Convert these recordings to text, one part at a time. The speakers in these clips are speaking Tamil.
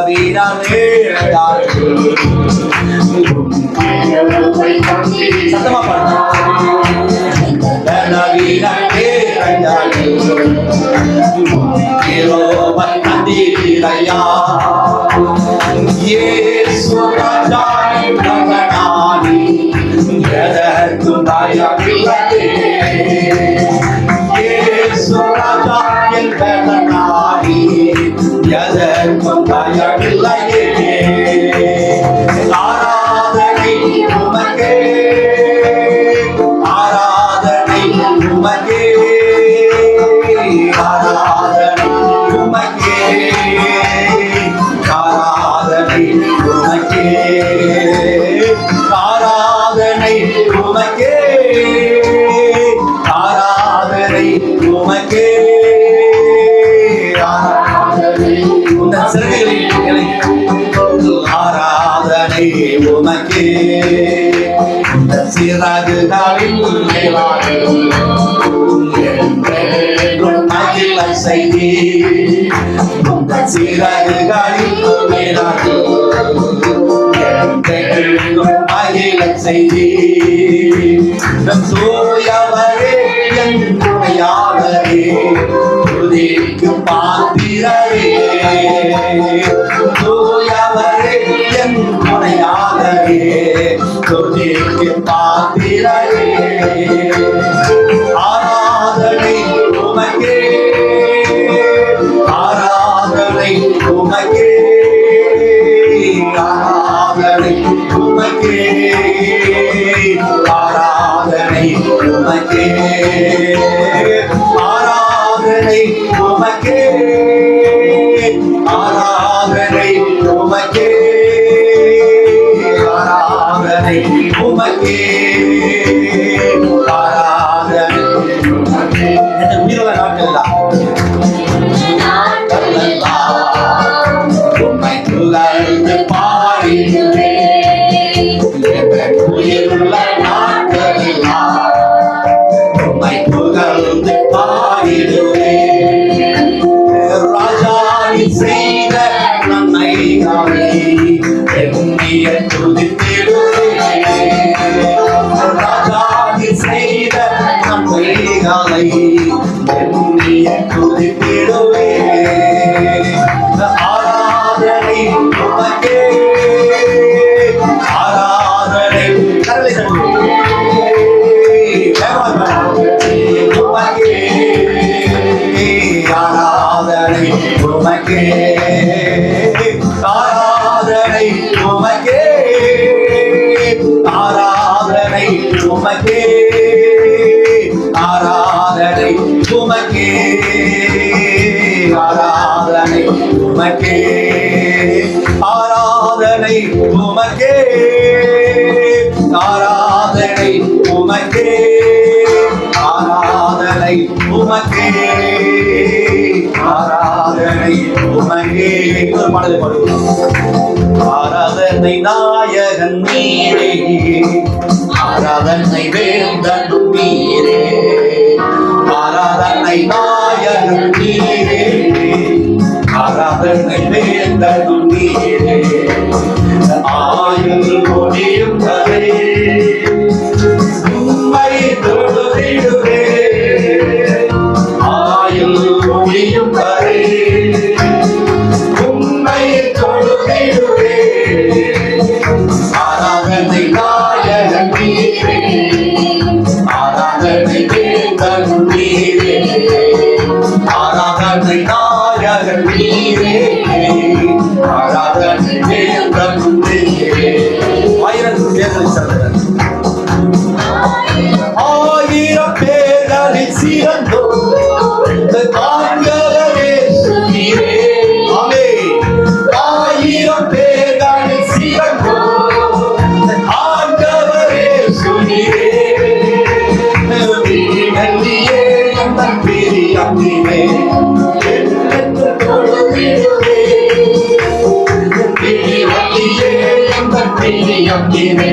பலவீனமே சத்தமா பாடுங்க. பலவீனமே நந்திரையா இயேசு ராஜாவின் மகனானி எதற்கும் பயமில்லையே. இயேசு ராஜாவின் மகனானி எதற்கும் பயமில்லையே. ஆராதனை உமக்கே, ஆராதனை உமக்கே, ஆராதனை உமக்கே, ஆராதனை உமக்கே, ஆராதனை உமக்கே, ஆராதனை உமக்கே, ஆராதனை உந்தன் சிறகுகளில் ஆராதனை உமக்கே. உந்தன் சிறகுகளில் மகிழ செய்தி உந்தன் சிறகுகளில் மகிழ செய்தி. தூயவரே என் துணையாளரே துதிக்கு பாத்திரரே. தூயவரே என் துணையாளரே துதிக்கு பாத்திரரே. ஆராதனை உமக்கே, ஆராதனை உமக்கே, ஆராதனை உமக்கே, ஆராதனை உமக்கே, ஆராதனை உமக்கே, ஆராதனை உமக்கே, ஆராதனை உமக்கே, ஆராதனை உமக்கே. இந்த உயிருள்ள நாட்கள் உம்மை புகழ்ந்து பாடிடுவேன். உயிருள்ள நாட்களெல்லாம் உம்மை புகழ்ந்து பாடிடுவேன். ராஜா நீ செய்த நன்மைகளை எண்ணிய துதித்திடுவேன். ராஜா நீ செய்த நன்மைகளை எண்ணிய துதித்திடுவேன். ஆராதனை உமக்கே, ஆராதனை கரலை உமக்கே, ஆராதனை உமக்கே, ஆராதனை உமக்கே, ஆராதனை உமக்கே, ஆராதனை உமக்கே, ஆராதனை உமக்கே, ஆராதனை உமக்கே, ஆராதனை உமக்கே, ஆராதனை உமக்கே, ஆராதனை உமக்கே. ஒரு பாடலை பாடுவோம். ஆராதனை நாயகன் நீரே, ஆராதனை வேந்தனும் நீரே, ஆராதனை நாயகன் நீரே, ஆராதனை வேந்தனும் நீரே. ஆயுள் முடியும் வரை உம்மை தொழுதிடுவேன். ஆயுள் முடியும் வரை உம்மை தொழுதிடுவேன். ஆராதனை நாயகன் நீரே, ஆராதனை வேந்தனும் நீரே, ஆராதனை நாயகன் நீரே, ஆராதனை வேந்தனும் நீரே. ஆயிரம் பேர்களில் சிறந்தவர், ஆயிரம் பேர்களில் சிறந்தோர் ஆண்டவரே நீரே. ஆமென். ஆயிரம் பேர்களில் சிறந்தோர் ஆண்டவரே நீரே. நன்றியே எந்தன் பிரியமே என்னென்று தொழுதிடுவே. நன்றியே எந்தன் பிரியமே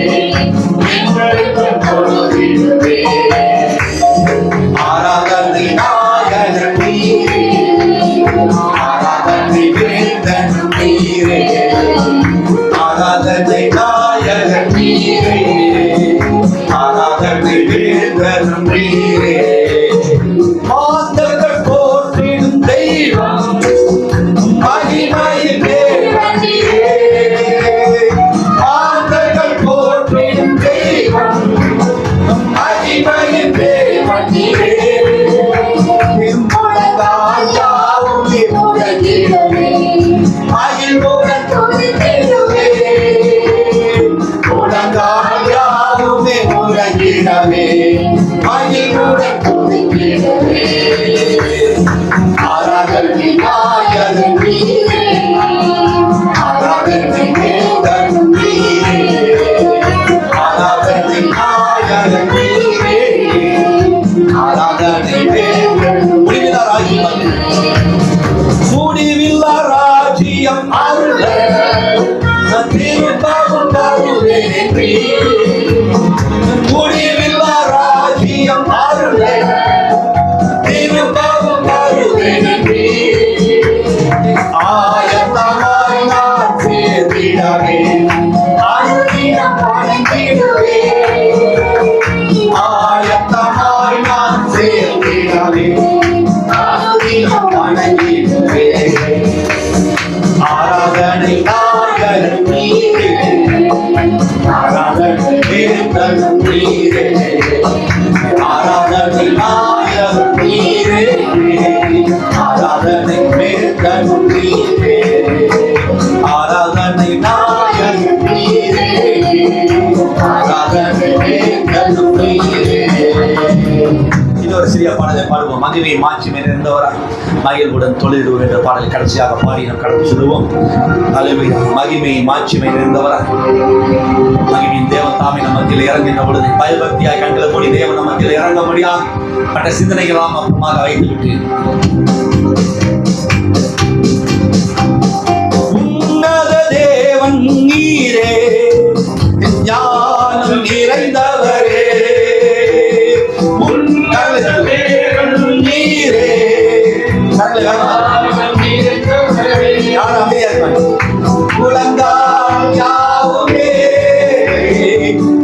மீட்கனும் நீரே, ஆராதனை நாயகன் நீரே, ஆராதனை மீட்கனும் நீரே. மாந்தர்கள் போற்றிடும் தெய்வம் மகிமையின் தேவன் நீரே, மாந்தர்கள் போற்றிடும் தெய்வம் மகிமையின் தேவன் நீரே. முழங்கால் யாவுமே முழங்கிடுவே, மகிழ்வுடன் துதித்திடுவே, முழங்கால் யாவுமே முழங்கிடவே, மகிழ்வுடன் துதித்திடுவே. ஆராதனை நாயகன் நீரே, ஆராதனை தேவன் நீரே, ஆராதனை நாயகன் நீரே, ஆராதனை தேவன். முடிவில்லா ராஜ்யம் அருள திரும்பவும் தருவேன், முடிவில்லா ராஜ்யம் அருள திரும்பவும் தருவேன். ஆயத்தமாய் நான் சேர்ந்திடவே, அருளிடம் வணங்கிடுவே, ஆயத்தமாய் நான் சேர்ந்திடவே, அருளிடம் வணங்கிடுவே. ஆராதனை நாயகன் நீரே, ஆராதனை தேவன் நீரே, ஆராதனை நாயகன் நீரே, ஆராதனை தேவன் நீரே, ஆராதனை நாயகன் நீரே, ஆராதனை தேவன் நீரே. இன்னொரு சிறிய பாடலை பாடுவோம். மகிமை மாட்சிமை நிறைந்தவராய் மகிழ்வுடன் தொழிலிடுவோம் என்ற பாடலை கடைசியாக பாடி நாம் கடந்து செல்வோம். அல்லேலூயா. மகிமை மாட்சிமை நிறைந்தவராய் மகிமையின் தேவன் தாமே நமத்தில் இறங்கின்ற பொழுது பயபக்தியாய் கண்களை மூடி தேவன் நமத்தில் இறங்க முடியாது பட்ட சிந்தனைகளாம் அப்புறமாக வைத்துவிட்டு உன்னத தேவன் நீரே, ஞானம் நிறைந்தவரே, நீரே உலகால் யாவுமே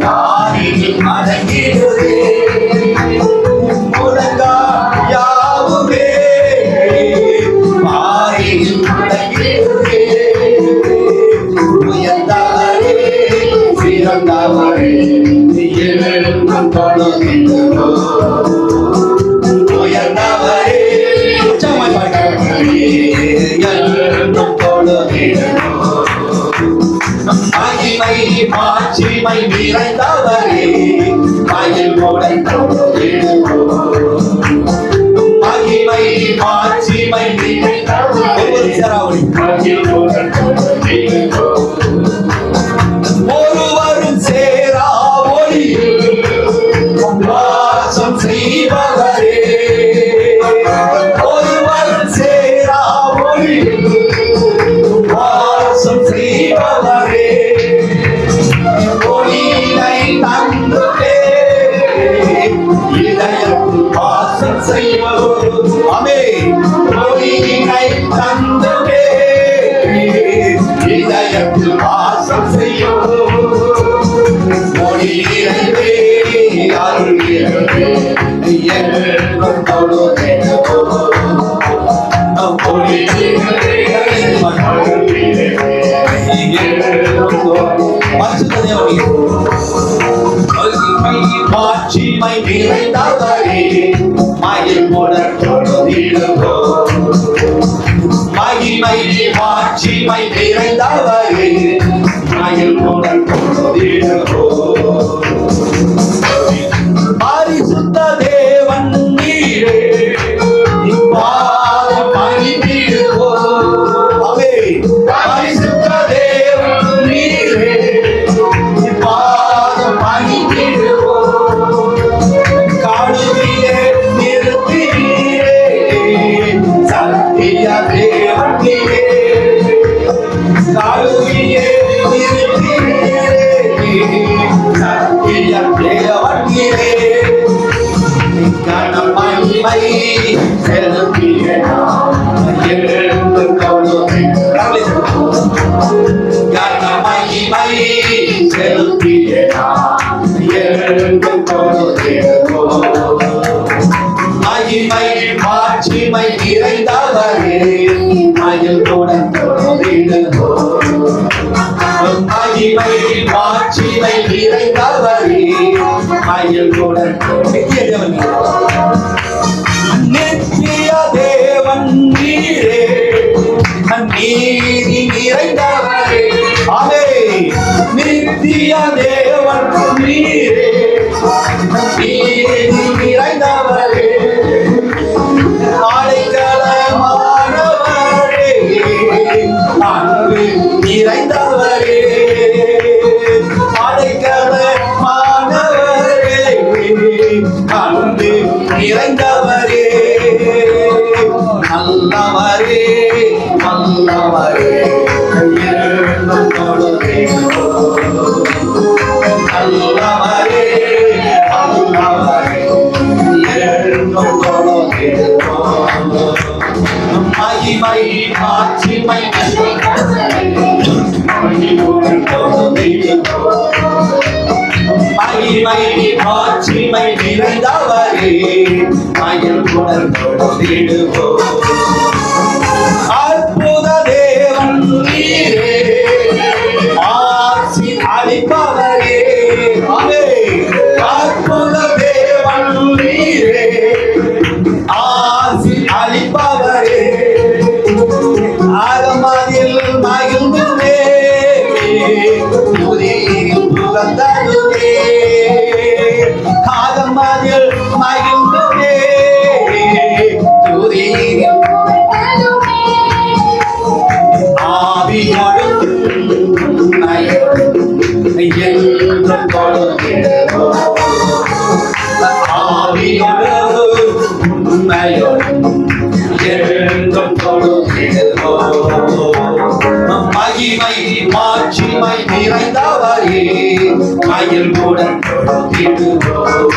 நாரில் அடங்கிடுவே, உலகால் யாவுமே மாறில் அடங்கிடுவே. உயர்ந்தவரே சிறந்தவரே எழுந்தும் தொழுகின்றோ, உயர்ந்தவரே உச்சமாய் பாடுகிறவரே எழுந்தும் தொழுகின்றோ, மகிமை மாட்சிமை நிறைந்தவரே மகிழ்வுடன் தொழுகின்றோ, மகிமை மாட்சிமை நிறைந்தவரே மகிழ்வுடன் தொழுகின்றோ. ஒருவரும் சேரா ஒளியில் வாசம் செய்பவரே, ஒருவரும் சேரா ஒளியில் வாசம் செய்பவரே, ஒளியினை தந்துவே இதயத்தில் வாசம் செய்பவர். ஆமென். ஒளியினை தந்துவே இதயத்தில் வாசம் செய்யும், மொழியிலே அருளிலே என்றும் தொழுகின்றோம், மொழியிலே அருளிலே என்றும் மாட்சிமை நிறைந்தவரே மகிழ்வுடன் தொழுதிடுவோம், மகிமை மாட்சிமை நிறைந்தவரே மகிழ்வுடன் தொழுதிடுவோம். பரிசுத்த தேவன் நீரே, இப்பாதம் பணிந்திடுவோம். ஆமென். பரிசுத்த தேவன் நீரே, இப்பாதம் பணிந்திடுவோம். காடுவிலே நிறுத்தினீரே, சத்திய தேவன் நீரே, காடுவிலே நிறுத்தினீரே, சத்திய தேவன் நீரே. கனமகிமை செலுத்திய எழுந்து தொழுகின்றோம். கன மகிமை செலுத்திய நாம் என்றும் தொழுதிடுவோம். மகிமை மாட்சிமை நிறைந்தவரே மகிழ்வுடன் தொழுதிடுவோம். மகிமை மாட்சிமை நிறைந்தவரே மகிழ்வுடன் தொழுதிடுவோம். நித்திய தேவன் நீரே நீதி நிறைந்தவரே. ஆமே. நித்திய தேவன் நீரே நீதி நிறைந்தவரே. அடைக்கலமானவரே அன்பு நிறைந்தவரே. அடைக்கலமானவரே அன்பு நிறைந்தவரே. நல்லவரே வல்லவரே என்றும் தொழுதிடுவோம். நல்லவரே வல்லவரே என்றும் தொழுதிடுவோம். மகிமை மாட்சிமை மகிழ்வுடன் தொழுதிடுவோம். மகிமை மாட்சிமை நிறைந்தவரே மகிழ்வுடன் தொழுதிடுவோம். அற்புத தேவன் நீரே ஆசி அளிப்பவரே. ஆமே. அற்புத தேவன் நீரே ஆசி அளிப்பவரே. ஆகமதில் மகிழ்ந்துமே துதியில் புகழ்ந்ததுமே. ஆகமதில் மகிழ்ந்துமே துதியில் ஆவியோடும் என்றும் தொழுதிடுவோம். ஆவியோடும் உண்மையோடும் என்றும் தொழுதிடுவோம். மகிமை மாட்சிமை நிறைந்தவரே மகிழ்வுடன் தொழுதிடுவோம்.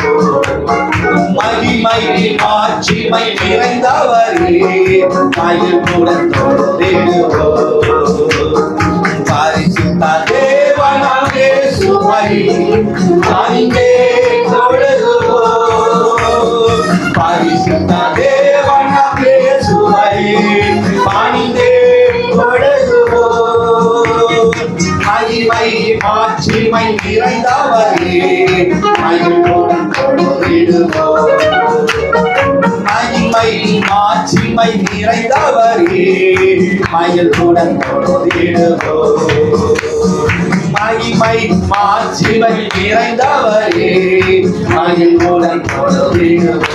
மகிமை மாட்சிமை நிறைந்தவரே மகிழ்வுடன் தொழுதிடுவோம். பரிசுத்த தேவனாம் இயேசுவை பணிந்தே தொழுதுவோம். பரிசுத்த தேவனாம் இயேசுவை பணிந்தே தொழுதுவோம். மகிமை மாட்சிமை நிறைந்தவரே மகிழ்வுடன் தொழுதிடுவோம். மகிமை மாட்சிமை நிறைந்தவரே மகிழ்வுடன் தொழுதிடுவோம். மகிமை மாட்சிமை நிறைந்தவரே மகிழ்வுடன் தொழுதிடுவோம்.